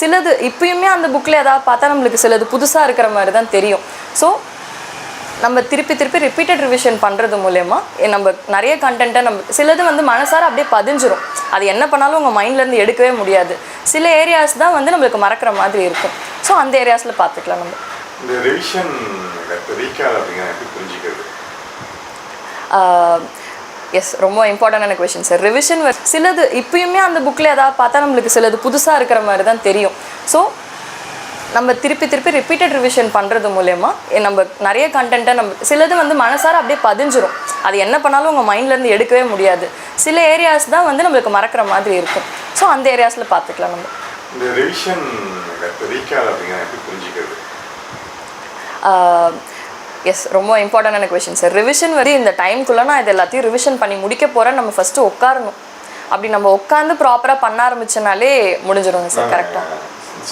சிலது இப்பயுமே அந்த புக்கில் ஏதாவது பார்த்தா நம்மளுக்கு சிலது புதுசாக இருக்கிற மாதிரி தான் தெரியும். ஸோ நம்ம திருப்பி ரிப்பீட்டட் ரிவிஷன் பண்ணுறது மூலயமா நம்ம நிறைய கண்டென்ட்டை நம்ம சிலது வந்து மனசார அப்படியே பதிஞ்சிரும். அது என்ன பண்ணாலும் உங்கள் மைண்ட்லேருந்து எடுக்கவே முடியாது. சில ஏரியாஸ் தான் வந்து நம்மளுக்கு மறக்கிற மாதிரி இருக்கும். ஸோ அந்த ஏரியாஸில் பார்த்துக்கலாம். நம்ம இந்த ரிவிஷன் ரீகால் அப்படிங்கிற எப்படி புரிஞ்சுக்கிறது? எஸ், ரொம்ப இம்பார்ட்டண்டான கொஷின் சார். ரிவிஷன் சிலது இப்பயுமே அந்த புக்கில் ஏதாவது பார்த்தா நம்மளுக்கு சிலது புதுசாக இருக்கிற மாதிரி தான் தெரியும். ஸோ நம்ம திருப்பி ரிப்பீட்டட் ரிவிஷன் பண்ணுறது மூலயமா நம்ம நிறைய கண்டென்ட்டை நம்ம சிலது வந்து மனசார அப்படியே பதிஞ்சிரும். அது என்ன பண்ணாலும் உங்கள் மைண்ட்லேருந்து எடுக்கவே முடியாது. சில ஏரியாஸ் தான் வந்து நம்மளுக்கு மறக்கிற மாதிரி இருக்கும். ஸோ அந்த ஏரியாஸில் பார்த்துக்கலாம். நம்ம இந்த ரிவிஷன் ரீகால் அப்படிங்கிற எப்படி புரிஞ்சுக்கிறது? எஸ், ரொம்ப இம்பார்ட்டண்டான கொஷின் சார். ரிவிஷன் வந்து இந்த டைம்குள்ளே நான் இது எல்லாத்தையும் ரிவிஷன் பண்ணி முடிக்க போகிறேன். நம்ம ஃபஸ்ட்டு உட்காரணும். அப்படி நம்ம உட்காந்து ப்ராப்பராக பண்ண ஆரம்பிச்சனாலே முடிஞ்சிடுங்க சார். கரெக்டாக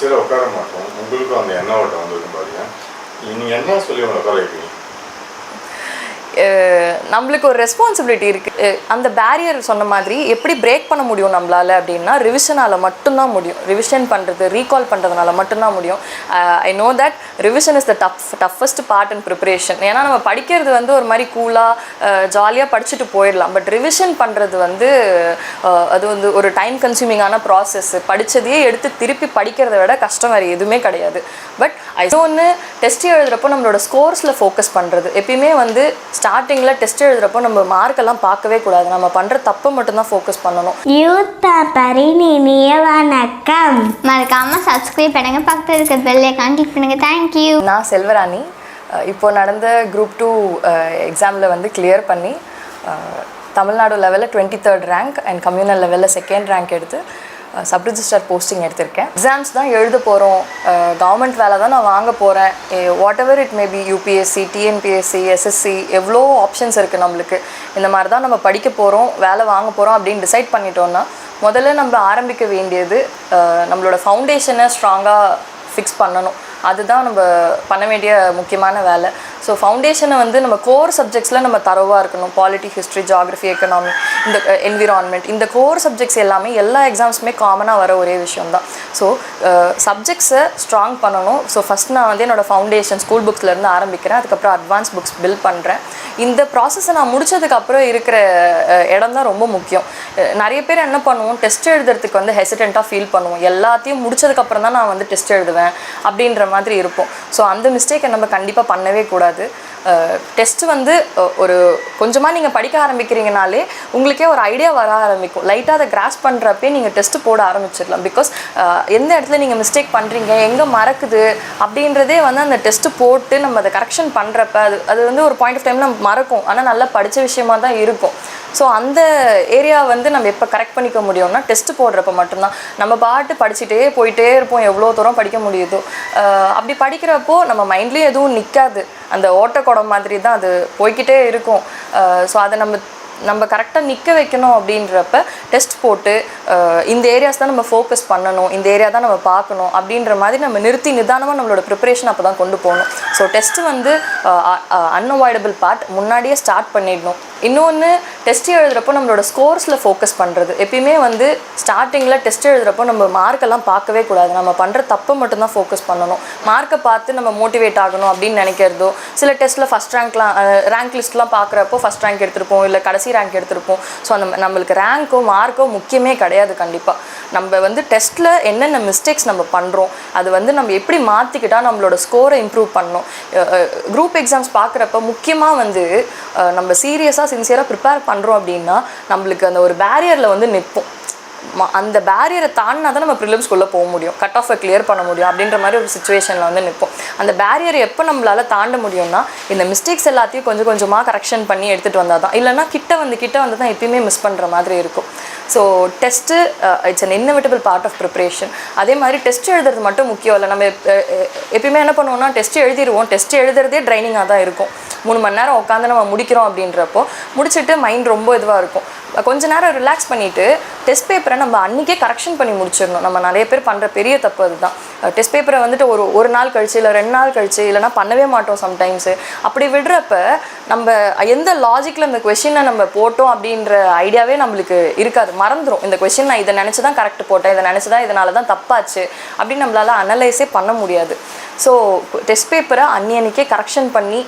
சில உட்கார மாட்டோம். உங்களுக்கும் அந்த எண்ணெய் ஓட்டம் வந்துருக்கும் பாருங்க. நீங்கள் என்ன சொல்லி உங்களை உட்கார வைப்பீங்க? நம்மளுக்கு ஒரு ரெஸ்பான்சிபிலிட்டி இருக்குது. அந்த பேரியர் சொன்ன மாதிரி எப்படி பிரேக் பண்ண முடியும் நம்மளால் அப்படின்னா ரிவிஷனால் மட்டும்தான் முடியும். ரிவிஷன் பண்ணுறது, ரீகால் பண்ணுறதுனால மட்டும்தான் முடியும். I know that revision is the toughest part in preparation. ஏன்னா நம்ம படிக்கிறது வந்து ஒரு மாதிரி கூலாக ஜாலியாக படிச்சுட்டு போயிடலாம். பட் ரிவிஷன் பண்ணுறது வந்து அது வந்து ஒரு டைம் கன்சியூமிங்கான ப்ராசஸ். படித்ததையே எடுத்து திருப்பி படிக்கிறத விட கஷ்டம் வேறு எதுவுமே கிடையாது. பட் ஒன்று டெஸ்ட் எழுதுகிறப்போ நம்மளோட ஸ்கோர்ஸில் ஃபோக்கஸ் பண்ணுறது. எப்பயுமே வந்து ஸ்டார்டிங்கில் டெஸ்ட் எழுதுகிறப்போ நம்ம மார்க்கெல்லாம் பார்க்கவே கூடாது. நம்ம பண்ணுற தப்பை மட்டும்தான் ஃபோக்கஸ் பண்ணணும். யூத் பேப்பரின் இனிய வணக்கம். மறக்காமல் சப்ஸ்கிரைப் பண்ணுங்க, பக்கத்தில் இருக்கிற பெல் ஐகான் கிளிக் பண்ணுங்க. தேங்க்யூ. நான் செல்வராணி. இப்போது நடந்த குரூப் 2 எக்ஸாமில் வந்து கிளியர் பண்ணி தமிழ்நாடு லெவலில் 23rd ரேங்க் அண்ட் கம்யூனல் லெவலில் 2nd ரேங்க் எடுத்து சப் ரிஜிஸ்டர் போஸ்டிங் எடுத்திருக்கேன். எக்ஸாம்ஸ் தான் எழுத போகிறோம். கவர்மெண்ட் வேலை தான் நான் வாங்க போகிறேன். What ever it maybe UPSC, TNPSC, SSC, எவ்வளோ ஆப்ஷன்ஸ் இருக்குது நம்மளுக்கு. இந்த மாதிரி தான் நம்ம படிக்க போகிறோம், வேலை வாங்க போகிறோம் அப்படின்னு டிசைட் பண்ணிட்டோன்னா முதல்ல நம்ம ஆரம்பிக்க வேண்டியது நம்மளோட ஃபவுண்டேஷனை ஸ்ட்ராங்காக ஃபிக்ஸ் பண்ணணும். அதுதான் நம்ம பண்ண வேண்டிய முக்கியமான வேலை. ஸோ ஃபவுண்டேஷனை வந்து நம்ம கோர் சப்ஜெக்ட்ஸில் நம்ம தரவாக இருக்கணும். பாலிட்டி, ஹிஸ்ட்ரி, ஜியாகிரஃபி, எக்கனாமி, இந்த என்விரான்மெண்ட், இந்த கோர் சப்ஜெக்ட்ஸ் எல்லாமே எல்லா எக்ஸாம்ஸுமே காமனாக வர ஒரே விஷயம்தான். ஸோ சப்ஜெக்ட்ஸை ஸ்ட்ராங் பண்ணணும். ஸோ ஃபஸ்ட் நான் வந்து என்னோடய ஃபவுண்டேஷன் ஸ்கூல் புக்ஸ்லேருந்து ஆரம்பிக்கிறேன். அதுக்கப்புறம் அட்வான்ஸ் புக்ஸ் பில்ட் பண்ணுறேன். இந்த ப்ராசஸை நான் முடித்ததுக்கப்புறம் இருக்கிற இடம் தான் ரொம்ப முக்கியம். நிறைய பேர் என்ன பண்ணுவோம், டெஸ்ட் எழுதுறதுக்கு வந்து ஹெசிடெண்ட்டாக ஃபீல் பண்ணுவோம். எல்லாத்தையும் முடிச்சதுக்கப்புறம் தான் நான் வந்து டெஸ்ட் எழுதுவேன் அப்படின்ற மாதிரி இருப்போம். ஸோ அந்த மிஸ்டேக்கை நம்ம கண்டிப்பாக பண்ணவே கூடாது. டெஸ்ட்டு வந்து ஒரு கொஞ்சமாக நீங்கள் படிக்க ஆரம்பிக்கிறீங்கனாலே உங்களுக்கே ஒரு ஐடியா வர ஆரம்பிக்கும். லைட்டாக அதை கிராஸ் பண்ணுறப்பே நீங்கள் டெஸ்ட்டு போட ஆரம்பிச்சிடலாம். பிகாஸ் எந்த இடத்துல நீங்கள் மிஸ்டேக் பண்ணுறீங்க, எங்கே மறக்குது அப்படின்றதே வந்து அந்த டெஸ்ட்டு போட்டு நம்ம அதை கரெக்ஷன் பண்ணுறப்ப அது வந்து ஒரு பாயிண்ட் ஆஃப் டைம் நம்ம மறக்கும். ஆனால் நல்லா படித்த விஷயமா தான் இருக்கும். ஸோ அந்த ஏரியா வந்து நம்ம எப்போ கரெக்ட் பண்ணிக்க முடியும்னா டெஸ்ட்டு போடுறப்ப மட்டும்தான். நம்ம பாட்டு படிச்சுட்டே போயிட்டே இருப்போம், எவ்வளோ தூரம் படிக்க முடியுதோ. அப்படி படிக்கிறப்போ நம்ம மைண்ட்லேயும் எதுவும் நிற்காது. அந்த ஓட்டக்குடம் மாதிரி தான் அது போய்கிட்டே இருக்கும். ஸோ அதை நம்ம கரெக்டாக நிற்க வைக்கணும். அப்படின்றப்ப டெஸ்ட் போட்டு இந்த ஏரியாஸ் தான் நம்ம ஃபோக்கஸ் பண்ணணும், இந்த ஏரியா தான் நம்ம பார்க்கணும் அப்படின்ற மாதிரி நம்ம நிறுத்தி நிதானமாக நம்மளோட ப்ரிப்பரேஷன் அப்போ தான் கொண்டு போகணும். ஸோ டெஸ்ட்டு வந்து அன்அவாய்டபிள் பார்ட், முன்னாடியே ஸ்டார்ட் பண்ணிடணும். இன்னொன்று டெஸ்ட் எழுதுகிறப்போ நம்மளோட ஸ்கோர்ஸில் ஃபோக்கஸ் பண்ணுறது. எப்பயுமே வந்து ஸ்டார்டிங்கில் டெஸ்ட் எழுதுகிறப்போ நம்ம மார்க்கெல்லாம் பார்க்கவே கூடாது. நம்ம பண்ணுற தப்பை மட்டும்தான் ஃபோக்கஸ் பண்ணணும். மார்க்கை பார்த்து நம்ம மோட்டிவேட் ஆகணும் அப்படின்னு நினைக்கிறதோ, சில டெஸ்ட்டில் ஃபஸ்ட் ரேங்க் லிஸ்ட்லாம் பார்க்குறப்போ ஃபஸ்ட் ரேங்க் எடுத்திருப்போம், இல்லை கடைசி ரேங்க் எடுத்திருப்போம். ஸோ நம்மளுக்கு ரேங்க்கோ மார்க்கோ முக்கியமே கிடையாது. கண்டிப்பாக நம்ம வந்து டெஸ்ட்டில் என்னென்ன மிஸ்டேக்ஸ் நம்ம பண்ணுறோம், அது வந்து நம்ம எப்படி மாற்றிக்கிட்டால் நம்மளோட ஸ்கோரை இம்ப்ரூவ் பண்ணணும். குரூப் எக்ஸாம்ஸ் பார்க்குறப்ப முக்கியமாக வந்து நம்ம சீரியஸாக சின்சியராக ப்ரிப்பேர் பண்ணுறோம் அப்படின்னா நம்மளுக்கு அந்த ஒரு பேரியரில் வந்து நிற்போம். அந்த பேரியரை தாண்டினா தான் நம்ம ப்ரிலிம்ஸ்குள்ளே போக முடியும், கட் ஆஃபை கிளியர் பண்ண முடியும் அப்படின்ற மாதிரி ஒரு சுச்சுவேஷனில் வந்து நிற்போம். அந்த பேரியரை எப்போ நம்மளால் தாண்ட முடியும்னா இந்த மிஸ்டேக்ஸ் எல்லாத்தையும் கொஞ்சம் கொஞ்சமாக கரெக்ஷன் பண்ணி எடுத்துகிட்டு வந்தால் தான். இல்லைனா கிட்ட வந்து தான் எப்பயுமே மிஸ் பண்ணுற மாதிரி இருக்கும். So test it's an inevitable part of preparation. அதே மாதிரி டெஸ்ட் எழுதுறது மட்டும் முக்கியம் இல்லை. நம்ம எப்பயுமே என்ன பண்ணுவோம்னா டெஸ்ட் எழுதிடுவோம். டெஸ்ட் எழுதுறதே ட்ரைனிங்காக தான் இருக்கும். 3 மணி நேரம் உட்காந்து நம்ம முடிக்கிறோம் அப்படின்றப்போ முடிச்சுட்டு மைண்ட் ரொம்ப இதுவாக இருக்கும். கொஞ்ச நேரம் ரிலாக்ஸ் பண்ணிவிட்டு டெஸ்ட் பேப்பரை நம்ம அன்றைக்கே கரெக்ஷன் பண்ணி முடிச்சிடணும். நம்ம நிறைய பேர் பண்ணுற பெரிய தப்பு அதுதான். டெஸ்ட் பேப்பரை வந்துட்டு ஒரு நாள் கழிச்சு இல்லை 2 நாள் கழிச்சு இல்லைனா பண்ணவே மாட்டோம் சம்டைம்ஸு. அப்படி விடுறப்ப நம்ம எந்த லாஜிக்கில் இந்த கொஷினை நம்ம போட்டோம் அப்படின்ற ஐடியாவே நம்மளுக்கு இருக்காது, மறந்துடும். இந்த கொஷின் நான் இதை நினச்சி தான் கரெக்ட் போட்டேன், இதை நினச்சி தான் இதனால தான் தப்பாச்சு அப்படின்னு நம்மளால் அனலைஸே பண்ண முடியாது. ஸோ டெஸ்ட் பேப்பரை அன்னைக்கே கரெக்ஷன் பண்ணி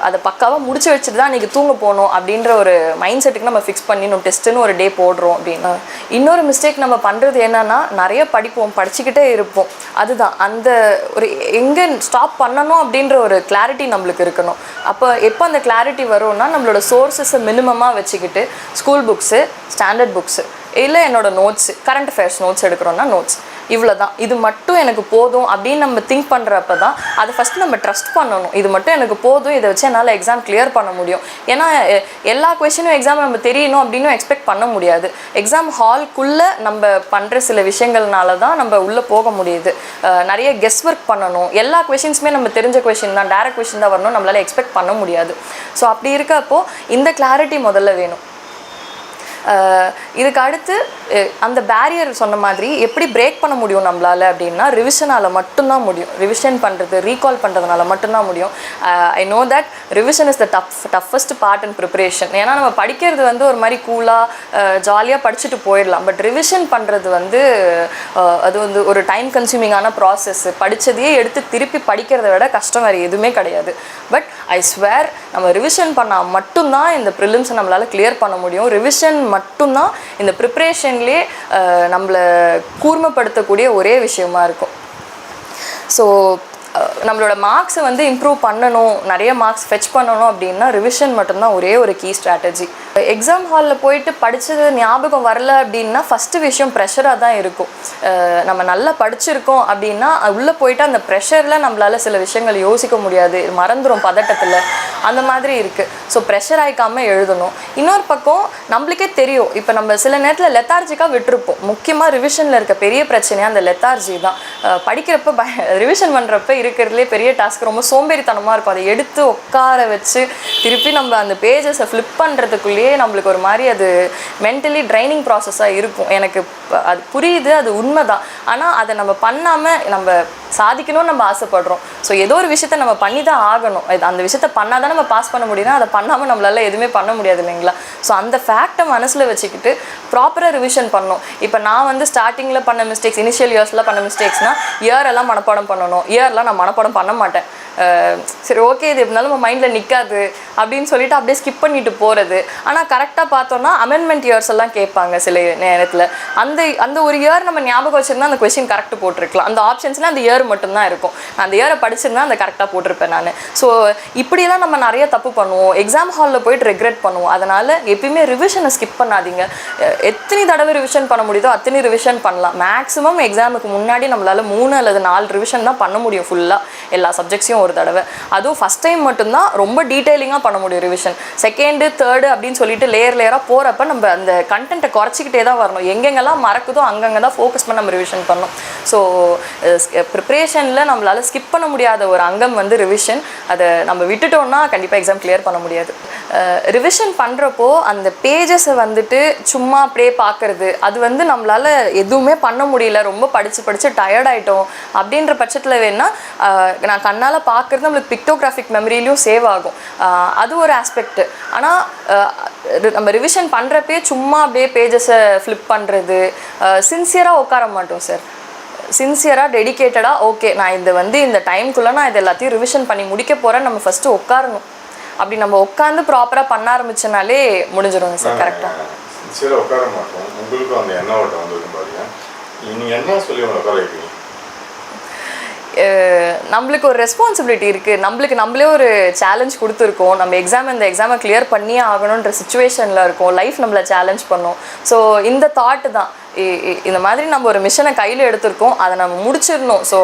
அதை பக்காவாக முடிச்சு வச்சுட்டு தான் அன்றைக்கி தூங்க போகணும் அப்படின்ற ஒரு மைண்ட் செட்டுக்கு நம்ம ஃபிக்ஸ் பண்ணிடணும். டெஸ்ட்டுன்னு ஒரு டே போடுறோம் அப்படின்னு. இன்னொரு மிஸ்டேக் நம்ம பண்ணுறது என்னென்னா, நிறைய படிப்போம், படிச்சுக்கிட்டே இருப்போம். அதுதான் அந்த ஒரு எங்கே ஸ்டாப் பண்ணணும் அப்படின்ற ஒரு கிளாரிட்டி நம்மளுக்கு இருக்கணும். அப்போ எப்போ அந்த கிளாரிட்டி வரும்னா, நம்மளோட சோர்ஸஸை மினிமமாக வச்சுக்கிட்டு ஸ்கூல் புக்ஸு, ஸ்டாண்டர்ட் புக்ஸு, இல்லை என்னோடய நோட்ஸு, கரண்ட் அஃபேர்ஸ் நோட்ஸ் எடுக்கிறோன்னா நோட்ஸ், இவ்வளோ தான், இது மட்டும் எனக்கு போதும் அப்படின்னு நம்ம திங்க் பண்ணுறப்ப தான் அதை ஃபஸ்ட்டு நம்ம ட்ரஸ்ட் பண்ணணும். இது மட்டும் எனக்கு போதும், இதை வச்சு என்னால் எக்ஸாம் கிளியர் பண்ண முடியும். ஏன்னா எல்லா கொஷினும் எக்ஸாம் நம்ம தெரியணும் அப்படின்னு எக்ஸ்பெக்ட் பண்ண முடியாது. எக்ஸாம் ஹால்குள்ளே நம்ம பண்ணுற சில விஷயங்கள்னால தான் நம்ம உள்ளே போக முடியுது. நிறைய கெஸ் ஒர்க் பண்ணணும். எல்லா கொஷின்ஸுமே நம்ம தெரிஞ்ச கொஷின் தான், டேரக்ட் கொஷின் தான் வரணும், நம்மளால் எக்ஸ்பெக்ட் பண்ண முடியாது. ஸோ அப்படி இருக்கப்போ இந்த கிளாரிட்டி முதல்ல வேணும். இதுக்கு அடுத்து அந்த பேரியர் சொன்ன மாதிரி எப்படி பிரேக் பண்ண முடியும் நம்மளால் அப்படின்னா, ரிவிஷனால் மட்டும்தான் முடியும். ரிவிஷன் பண்ணுறது, ரீகால் பண்ணுறதுனால மட்டும்தான் முடியும். I know that revision is the toughest part in preparation. ஏன்னா நம்ம படிக்கிறது வந்து ஒரு மாதிரி கூலாக ஜாலியாக படிச்சுட்டு போயிடலாம். பட் ரிவிஷன் பண்ணுறது வந்து அது வந்து ஒரு டைம் கன்சியூமிங்கான ப்ராசஸ். படித்ததையே எடுத்து திருப்பி படிக்கிறத விட கஷ்டம் வேறு எதுவுமே கிடையாது. பட் ஐ ஸ்வேர் நம்ம ரிவிஷன் பண்ணால் மட்டும்தான் இந்த ப்ரிலிம்ஸை நம்மளால் கிளியர் பண்ண முடியும். ரிவிஷன் மட்டும்தான் இந்த ப்ரிப்ரேஷன்லேயே நம்மளை கூர்மைப்படுத்தக்கூடிய ஒரே விஷயமா இருக்கும். ஸோ நம்மளோட மார்க்ஸை வந்து இம்ப்ரூவ் பண்ணணும், நிறைய மார்க்ஸ் ஃபெச் பண்ணணும் அப்படின்னா ரிவிஷன் மட்டும்தான் ஒரே ஒரு கீ ஸ்ட்ராட்டஜி. எக்ஸாம் ஹாலில் போயிட்டு படித்தது ஞாபகம் வரல அப்படின்னா ஃபஸ்ட்டு விஷயம் ப்ரெஷராக தான் இருக்கும். நம்ம நல்லா படிச்சிருக்கோம் அப்படின்னா உள்ளே போயிட்டு அந்த ப்ரெஷரில் நம்மளால் சில விஷயங்கள் யோசிக்க முடியாது, மறந்துடும் பதட்டத்தில், அந்த மாதிரி இருக்குது. ஸோ ப்ரெஷர் ஆகிக்காமல் எழுதணும். இன்னொரு பக்கம் நம்மளுக்கே தெரியும், இப்போ நம்ம சில நேரத்தில் லெத்தார்ஜிக்காக விட்டுருப்போம். முக்கியமாக ரிவிஷனில் இருக்க பெரிய பிரச்சனையாக அந்த லெத்தார்ஜி தான். படிக்கிறப்ப ரிவிஷன் பண்ணுறப்ப இருக்கிறதுலே பெரிய டாஸ்க் ரொம்ப சோம்பேறித்தனமாக இருக்கும். அதை எடுத்து உட்கார வச்சு திருப்பி நம்ம அந்த பேஜஸை ஃப்ளிப் பண்ணுறதுக்குள்ளேயே நம்மளுக்கு ஒரு மாதிரி அது மென்டலி ட்ரைனிங் ப்ராசஸாக இருக்கும். எனக்கு அது புரியுது, அது உண்மை தான். ஆனால் அதை நம்ம பண்ணாமல் நம்ம சாதிக்கணும்னு நம்ம ஆசைப்படுறோம். ஸோ ஏதோ ஒரு விஷயத்த நம்ம பண்ணி தான் ஆகணும். அந்த விஷயத்த பண்ணால் தான் நம்ம பாஸ் பண்ண முடியும்னா அதை பண்ணாமல் நம்மளால் எதுவுமே பண்ண முடியாது இல்லைங்களா? ஸோ அந்த ஃபேக்டை மனசில் வச்சுக்கிட்டு ப்ராப்பராக ரிவிஷன் பண்ணணும். இப்போ நான் வந்து ஸ்டார்டிங்கில் பண்ண மிஸ்டேக்ஸ், இனிஷியல் இயர்ஸில் பண்ண மிஸ்டேக்ஸ்னால் இயரெல்லாம் மனப்பாடம் பண்ணணும். இயர்லாம் நான் மனப்பாடம் பண்ண மாட்டேன். சரி ஓகே இது எப்படினாலும் நம்ம மைண்டில் நிற்காது அப்படின்னு சொல்லிட்டு அப்படியே ஸ்கிப் பண்ணிட்டு போகிறது. ஆனால் கரெக்டாக பார்த்தோன்னா அமெண்ட்மெண்ட் இயர்ஸ் எல்லாம் கேட்பாங்க சில நேரத்தில். அந்த ஒரு இயர் நம்ம ஞாபகம் வச்சுருந்தா அந்த கொஸ்டின் கரெக்ட் போட்டிருக்கலாம். அந்த ஆப்ஷன்ஸ்னால் அந்த இயர் மட்டும்தான் இருக்கும். நான் அந்த இயரை படிச்சிருந்தா அந்த கரெக்டாக போட்டிருப்பேன் நான். ஸோ இப்படியெல்லாம் நம்ம நிறைய தப்பு பண்ணுவோம். எக்ஸாம் ஹாலில் போயிட்டு ரெக்ரெட் பண்ணுவோம். அதனால் எப்பயுமே ரிவிஷனை ஸ்கிப் பண்ணாதீங்க. எத்தனை தடவை ரிவிஷன் பண்ண முடியுதோ அத்தனை ரிவிஷன் பண்ணலாம். மேக்ஸிமம் எக்ஸாமுக்கு முன்னாடி நம்மளால் 3 அல்லது 4 ரிவிஷன் தான் பண்ண முடியும் ஃபுல்லாக, எல்லா சப்ஜெக்ட்ஸையும் ஒரு தடவை. அதுவும் ஃபஸ்ட் டைம் மட்டும்தான் ரொம்ப டீட்டெயிலிங்காக பண்ண முடியும் ரிவிஷன். செகண்டு, தேர்டு அப்படின்னு சொல்லிட்டு லேயராக போகிறப்ப நம்ம அந்த கண்டென்ட்டை குறைச்சிக்கிட்டே தான் வரணும். எங்கெங்கெல்லாம் மறக்குதோ அங்கங்கே தான் ஃபோக்கஸ் பண்ணி நம்ம ரிவிஷன் பண்ணணும். ஸோ ப்ரிப்ரேஷனில் நம்மளால் ஸ்கிப் பண்ண முடியாத ஒரு அங்கம் வந்து ரிவிஷன். அதை நம்ம விட்டுட்டோம்னா கண்டிப்பாக எக்ஸாம் கிளியர் பண்ண முடியாது. ரிவிஷன் பண்ணுறப்போ அந்த பேஜஸை வந்துட்டு சும்மா அப்படியே பார்க்குறது, அது வந்து நம்மளால் எதுவுமே பண்ண முடியல, ரொம்ப படித்து டயர்ட் ஆகிட்டோம் அப்படின்ற பட்சத்தில் வேணால் நான் கண்ணால் பார்க்குறது நம்மளுக்கு பிக்டோகிராஃபிக் மெமரியிலையும் சேவ் ஆகும். அது ஒரு ஆஸ்பெக்ட். ஆனால் நம்ம ரிவிஷன் பண்ணுறப்பே சும்மா அப்படியே பேஜஸை ஃப்ளிப் பண்ணுறது, சின்சியராக உட்கார மாட்டோம் சார். சின்சியராக டெடிக்கேட்டடாக ஓகே நான் இந்த டைம்குள்ளே நான் இது எல்லாத்தையும் ரிவிஷன் பண்ணி முடிக்க போகிறேன் நம்ம ஃபஸ்ட்டு உட்காரணும். அப்படி நம்ம உட்காந்து ப்ராப்பராக பண்ண ஆரம்பிச்சனாலே முடிஞ்சிடுங்க சார் கரெக்டாக. சின்சியராக உட்கார மாட்டோம். உங்களுக்கும் அந்த எண்ணம் ஓட்டம் வந்து பாருங்க, நீங்கள் என்ன சொல்லி உங்களை உட்கார வைப்பீங்க? நம்மளுக்கு ஒரு ரெஸ்பான்சிபிலிட்டி இருக்குது. நம்மளே ஒரு சேலஞ்ச் கொடுத்துருக்கோம். நம்ம இந்த எக்ஸாமை கிளியர் பண்ணியே ஆகணுன்ற சுச்சுவேஷனில் இருக்கோம். லைஃப் நம்மளை சேலஞ்ச் பண்ணோம். ஸோ இந்த தாட்டு தான், இந்த மாதிரி நம்ம ஒரு மிஷனை கையில் எடுத்திருக்கோம், அதை நம்ம முடிச்சிடணும். ஸோ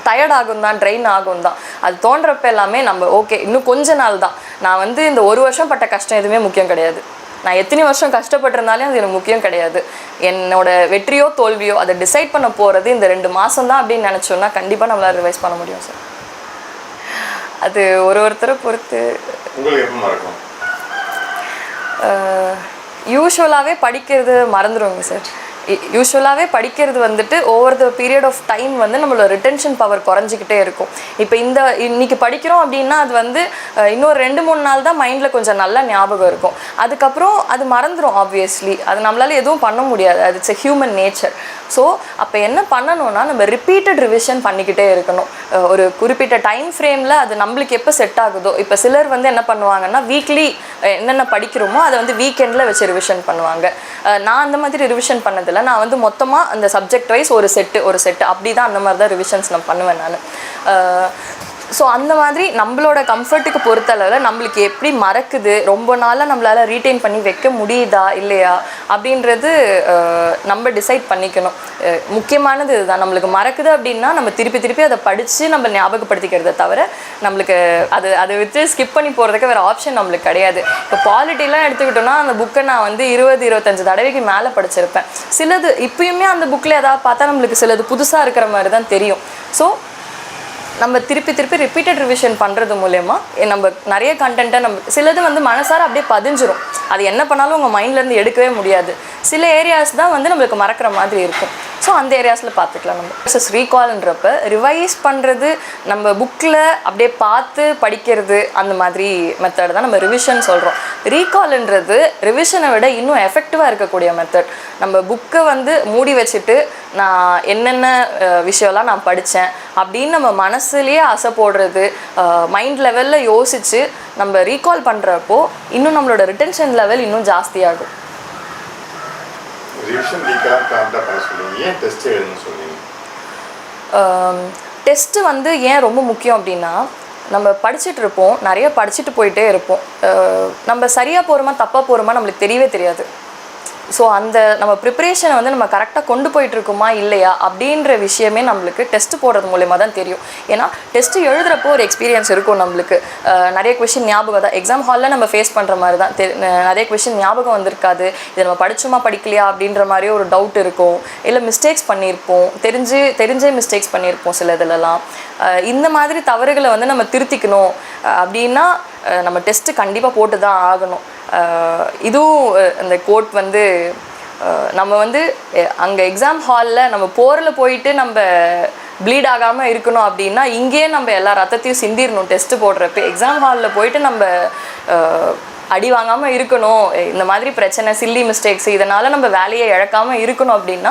டயர்ட் ஆகும் தான், ட்ரெயின் ஆகும் தான். அது தோன்றப்ப எல்லாமே நம்ம ஓகே இன்னும் கொஞ்ச நாள் தான். நான் இந்த 1 வருஷம் பட்ட கஷ்டம் எதுவுமே முக்கியம் கிடையாது. நான் எத்தனை வருஷம் கஷ்டப்பட்டிருந்தாலும் அது எனக்கு முக்கியம் கிடையாது. என்னோட வெற்றியோ தோல்வியோ அதை டிசைட் பண்ண போகிறது இந்த 2 மாதம் தான் அப்படின்னு நினச்சோன்னா கண்டிப்பாக நம்மளால் ரிவைஸ் பண்ண முடியும் சார். அது ஒருத்தரை பொறுத்து. யூஸ்வலாகவே படிக்கிறது மறந்துடுவோங்க சார். யூஸ்வலாகவே படிக்கிறது வந்துட்டு over the period of time வந்து நம்மளோட ரிட்டென்ஷன் பவர் குறைஞ்சிக்கிட்டே இருக்கும். இப்போ இன்னைக்கு படிக்கிறோம் அப்படின்னா அது வந்து இன்னொரு 2-3 நாள் தான் மைண்டில் கொஞ்சம் நல்லா ஞாபகம் இருக்கும். அதுக்கப்புறம் அது மறந்துடும். ஆப்வியஸ்லி அது நம்மளால எதுவும் பண்ண முடியாது. அது it's a human nature. So அப்போ என்ன பண்ணணும்னா நம்ம ரிப்பீட்டட் ரிவிஷன் பண்ணிக்கிட்டே இருக்கணும். ஒரு குறிப்பிட்ட டைம் ஃப்ரேமில் அது நம்மளுக்கு எப்போ செட் ஆகுதோ, இப்போ சிலர் வந்து என்ன பண்ணுவாங்கன்னா வீக்லி என்னென்ன படிக்கிறோமோ அதை வந்து வீக்கெண்டில் வச்சு ரிவிஷன் பண்ணுவாங்க. நான் அந்த மாதிரி ரிவிஷன் பண்ணதில்லை. நான் வந்து மொத்தமாக அந்த சப்ஜெக்ட் வைஸ் ஒரு செட்டு அப்படி தான், அந்த மாதிரி தான் ரிவிஷன்ஸ் நான் பண்ணுவேன் நான். ஸோ அந்த மாதிரி நம்மளோட கம்ஃபர்ட்டுக்கு பொறுத்தளவில் நம்மளுக்கு எப்படி மறக்குது, ரொம்ப நாளாக நம்மளால் ரீட்டைன் பண்ணி வைக்க முடியுதா இல்லையா அப்படின்றது நம்ம டிசைட் பண்ணிக்கணும். முக்கியமானது இதுதான். நம்மளுக்கு மறக்குது அப்படின்னா நம்ம திருப்பி அதை படித்து நம்ம ஞாபகப்படுத்திக்கிறத தவிர நம்மளுக்கு அதை வச்சு ஸ்கிப் பண்ணி போகிறதுக்கு வேறு ஆப்ஷன் நம்மளுக்கு கிடையாது. இப்போ பாலிட்டிலாம் எடுத்துக்கிட்டோன்னா அந்த புக்கை நான் வந்து 20-25 தடவைக்கு மேலே படிச்சிருப்பேன். சிலது இப்பயுமே அந்த புக்கில் எதாவது பார்த்தா நம்மளுக்கு சிலது புதுசாக இருக்கிற மாதிரி தான் தெரியும். ஸோ நம்ம திருப்பி ரிப்பீட்டட் ரிவிஷன் பண்ணுறது மூலயமா நம்ம நிறைய கண்டென்ட்டை நம்ம சிலது வந்து மனசார அப்படியே பதிஞ்சிரும். அது என்ன பண்ணாலும் உங்கள் மைண்ட்லேருந்து எடுக்கவே முடியாது. சில ஏரியாஸ் தான் வந்து நம்மளுக்கு மறக்கிற மாதிரி இருக்கும். ஸோ அந்த ஏரியாஸில் பார்த்துக்கலாம். நம்ம ரீகால்ன்றப்ப ரிவைஸ் பண்ணுறது, நம்ம புக்கில் அப்படியே பார்த்து படிக்கிறது, அந்த மாதிரி மெத்தட் தான் நம்ம ரிவிஷன் சொல்கிறோம். ரீகால்ன்றது ரிவிஷனை விட இன்னும் எஃபெக்டிவாக இருக்கக்கூடிய மெத்தட். நம்ம புக்கை வந்து மூடி வச்சுட்டு நான் என்னென்ன விஷயம்லாம் நான் படித்தேன் அப்படின்னு நம்ம மனசுலேயே ஆசை போடுறது, மைண்ட் லெவலில் யோசித்து நம்ம ரீகால் பண்ணுறப்போ இன்னும் நம்மளோட ரிட்டென்ஷன் லெவல் இன்னும் ஜாஸ்தியாகும். டெஸ்ட்டு வந்து ஏன் ரொம்ப முக்கியம் அப்படின்னா, நம்ம படிச்சுட்டு இருப்போம், நிறைய படிச்சுட்டு போயிட்டே இருப்போம். நம்ம சரியாக போகிறோமா தப்பாக போகிறோமா நம்மளுக்கு தெரியவே தெரியாது. ஸோ அந்த நம்ம ப்ரிப்பரேஷனை வந்து நம்ம கரெக்டாக கொண்டு போயிட்டுருக்குமா இல்லையா அப்படின்ற விஷயமே நம்மளுக்கு டெஸ்ட்டு போடுறது மூலயமா தான் தெரியும். ஏன்னா டெஸ்ட்டு எழுதுகிறப்போ ஒரு எக்ஸ்பீரியன்ஸ் இருக்கும் நம்மளுக்கு. நிறைய கொஷின் ஞாபகம் தான் எக்ஸாம் ஹாலில் நம்ம ஃபேஸ் பண்ணுற மாதிரி தான். நிறைய கொஷின் ஞாபகம் வந்திருக்காது. இதை நம்ம படித்தோமா படிக்கலையா அப்படின்ற மாதிரியே ஒரு டவுட் இருக்கும். இல்லை மிஸ்டேக்ஸ் பண்ணியிருப்போம், தெரிஞ்சே மிஸ்டேக்ஸ் பண்ணியிருப்போம் சில இதிலலாம். இந்த மாதிரி தவறுகளை வந்து நம்ம திருத்திக்கணும் அப்படின்னா நம்ம டெஸ்ட்டு கண்டிப்பாக போட்டு தான் ஆகணும். இதுவும் அந்த கோட் வந்து நம்ம வந்து அங்கே எக்ஸாம் ஹாலில் நம்ம போயிட்டு நம்ம ப்ளீட் ஆகாமல் இருக்கணும் அப்படின்னா இங்கேயே நம்ம எல்லா ரத்தத்தையும் சிந்திடணும். டெஸ்ட்டு போடுறப்ப எக்ஸாம் ஹாலில் போயிட்டு நம்ம அடி வாங்காமல் இருக்கணும். இந்த மாதிரி பிரச்சனை, சில்லி மிஸ்டேக்ஸ், இதனால் நம்ம வேலையை இழக்காமல் இருக்கணும் அப்படின்னா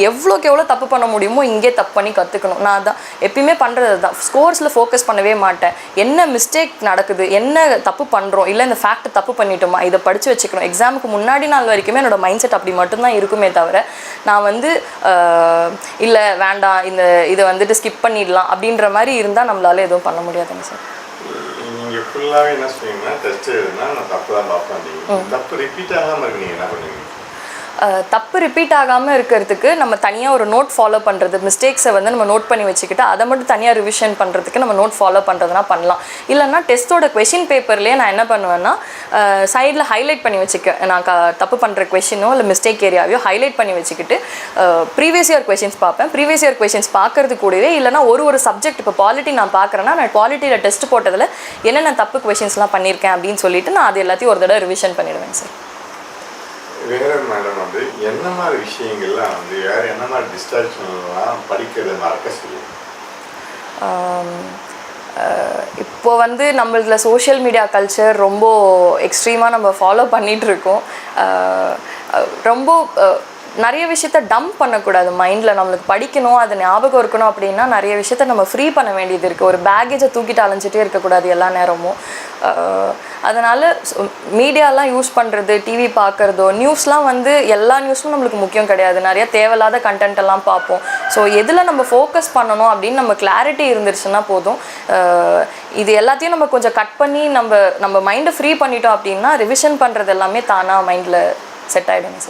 எவ்வளோக்கு எவ்வளோ தப்பு பண்ண முடியுமோ இங்கே தப்பு பண்ணி கற்றுக்கணும். நான் தான் எப்பயுமே பண்ணுறது தான். ஸ்கோர்ஸில் ஃபோக்கஸ் பண்ணவே மாட்டேன். என்ன மிஸ்டேக் நடக்குது, என்ன தப்பு பண்ணுறோம், இல்லை இந்த ஃபேக்ட் தப்பு பண்ணிட்டோமா, இதை படித்து வச்சுக்கணும். எக்ஸாமுக்கு முன்னாடி நாள் வரைக்குமே என்னோட மைண்ட் செட் அப்படி மட்டும்தான் இருக்குமே தவிர நான் வந்து இல்லை வேண்டாம் இதை வந்துட்டு ஸ்கிப் பண்ணிடலாம் அப்படின்ற மாதிரி இருந்தால் நம்மளால எதுவும் பண்ண முடியாதுங்க சார். நீங்கள் ஃபுல்லாகவே என்ன சொல்லுவீங்கன்னா டெஸ்ட் எழுதுனா நான் தப்பு தான் பார்ப்பேன். தப்பு ரிப்பீட் ஆகாமல் இருக்கு, நீங்கள் என்ன பண்ணுவீங்க? தப்பு ரிப்பீட் ஆகாமல் இருக்கிறதுக்கு நம்ம தனியாக ஒரு நோட் ஃபாலோ பண்ணுறது, மிஸ்டேக்ஸை வந்து நம்ம நோட் பண்ணி வச்சுக்கிட்டு அதை மட்டும் தனியாக ரிவிஷன் பண்ணுறதுக்கு நம்ம நோட் ஃபாலோ பண்ணுறதுனா பண்ணலாம். இல்லைன்னா டெஸ்ட்டோட கொஷின் பேப்பர்லேயே நான் என்ன பண்ணுவேன்னா சைடில் ஹைலைட் பண்ணி வச்சுக்க, நான் தப்பு பண்ணுற கொஷினோ இல்லை மிஸ்டேக் ஏரியாவையோ ஹைலைட் பண்ணி வச்சுக்கிட்டு ப்ரீவியஸ் இயர் கொஷின்ஸ் பார்ப்பேன். ப்ரீவியஸ் இயர் கொஷின்ஸ் பார்க்கறது கூடவே இல்லைனா ஒரு சப்ஜெக்ட் இப்போ பாலிட்டி நான் பார்க்குறேன்னா நான் பாலிட்டியில் டெஸ்ட் போட்டதில் என்னென்ன தப்பு கொஷின்ஸ்லாம் பண்ணியிருக்கேன் அப்படின்னு சொல்லிட்டு நான் அது எல்லாத்தையும் ஒரு தடவை ரிவிஷன் பண்ணிடுவேன் சார். வேற மேடம் வந்து என்ன மாதிரி விஷயங்கள்லாம் வந்து வேறு என்ன மாதிரி டிஸ்ட்ராக்ஷன்லாம் படிக்கிறது மறக்க சொல்லுவோம்? இப்போ வந்து நம்மள சோஷியல் மீடியா கல்ச்சர் ரொம்ப எக்ஸ்ட்ரீமாக நம்ம ஃபாலோ பண்ணிகிட்ருக்கோம். ரொம்ப நிறைய விஷயத்த டம்ப் பண்ணக்கூடாது மைண்டில். நம்மளுக்கு படிக்கணும், அது ஞாபகம் இருக்கணும் அப்படின்னா நிறைய விஷயத்த நம்ம ஃப்ரீ பண்ண வேண்டியது இருக்குது. ஒரு பேக்கேஜை தூக்கிட்டு அலைஞ்சிட்டே இருக்கக்கூடாது எல்லா நேரமும். அதனால் மீடியாலாம் யூஸ் பண்ணுறது, டிவி பார்க்குறதோ, நியூஸ்லாம் வந்து எல்லா நியூஸும் நம்மளுக்கு முக்கியம் கிடையாது. நிறைய தேவையில்லாத கண்டென்ட் எல்லாம் பார்ப்போம். ஸோ எதில் நம்ம ஃபோக்கஸ் பண்ணணும் அப்படின்னு நம்ம கிளாரிட்டி இருந்துருச்சுன்னா போதும். இது எல்லாத்தையும் நம்ம கொஞ்சம் கட் பண்ணி நம்ம மைண்டை ஃப்ரீ பண்ணிட்டோம் அப்படின்னா ரிவிஷன் பண்ணுறது எல்லாமே தானாக மைண்டில் செட் ஆகிடுங்க சார்.